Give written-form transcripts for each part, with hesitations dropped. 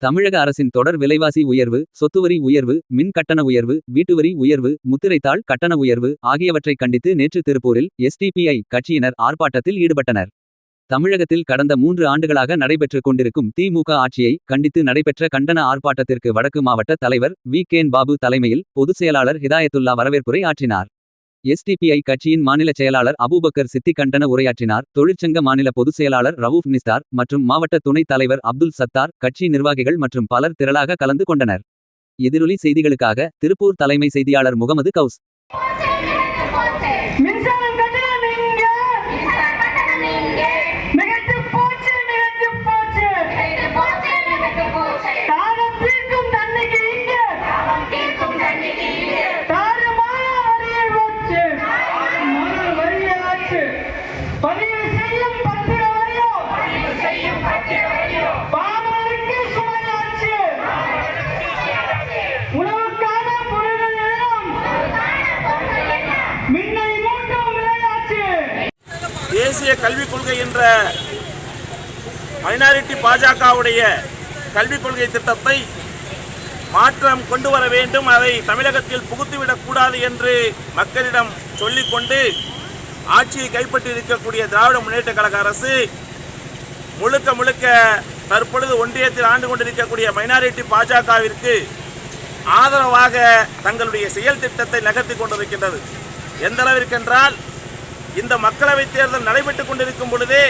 தமிழக அரசின் தொடர் விலைவாசி உயர்வு, சொத்துவரி உயர்வு, மின் கட்டண உயர்வு, வீட்டுவரி உயர்வு, முத்திரைத்தாள் கட்டண உயர்வு ஆகியவற்றை கண்டித்து நேற்று திருப்பூரில் எஸ்டிபிஐ கட்சியினர் ஆர்ப்பாட்டத்தில் ஈடுபட்டனர். தமிழகத்தில் கடந்த 3 ஆண்டுகளாக நடைபெற்றுக் கொண்டிருக்கும் திமுக ஆட்சியை கண்டித்து நடைபெற்ற கண்டன ஆர்ப்பாட்டத்திற்கு வடக்கு மாவட்ட தலைவர் வி.கேன் பாபு தலைமையில் பொதுச் செயலாளர் ஹிதாயத்துல்லா வரவேற்புரை ஆற்றினார். எஸ்டிபிஐ கட்சியின் மாநில செயலாளர் அபூபக்கர் சித்தி கண்டன உரையாற்றினார். தொழிற்சங்க மாநில பொதுச் செயலாளர் ரவூப் நிஸ்தார் மற்றும் மாவட்ட துணைத் தலைவர் அப்துல் சத்தார், கட்சி நிர்வாகிகள் மற்றும் பலர் திரளாக கலந்து கொண்டனர். எதிரொலி செய்திகளுக்காக திருப்பூர் தலைமை செய்தியாளர் முகமது கவுஸ். தேசிய கல்விக் கொள்கை என்ற மைனாரிட்டி பாஜகவுடைய கல்விக் கொள்கை திட்டத்தை மாற்றம் கொண்டு வர வேண்டும், அதை தமிழகத்தில் புகுத்திவிடக்கூடாது என்று மக்களிடம் சொல்லிக்கொண்டு ஆட்சியை கைப்பற்றியிருக்கக்கூடிய திராவிட முன்னேற்ற கழக அரசு முழுக்க தற்பொழுது ஒன்றியத்தில் ஆண்டு கொண்டிருக்கக்கூடிய மைனாரிட்டி பாஜகவிற்கு ஆதரவாக தங்களுடைய செயல் திட்டத்தை நகர்த்தி கொண்டிருக்கின்றது. எந்த அளவிற்கென்றால், இந்த மக்களவைத் தேர்தல் நடைபெற்றுக் கொண்டிருக்கும் பொழுதே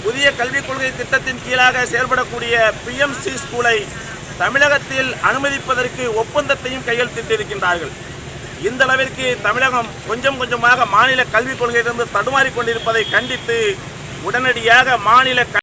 புதிய கல்விக் கொள்கை திட்டத்தின் கீழாக செயல்படக்கூடிய PMC ஸ்கூலை தமிழகத்தில் அனுமதிப்பதற்கு ஒப்பந்தத்தையும் கையெழுத்திட்டிருக்கின்றார்கள். இந்த அளவிற்கு தமிழகம் கொஞ்சமாக மாநில கல்விக் கொள்கையிலிருந்து தடுமாறிக் கொண்டிருப்பதை கண்டித்து உடனடியாக மாநில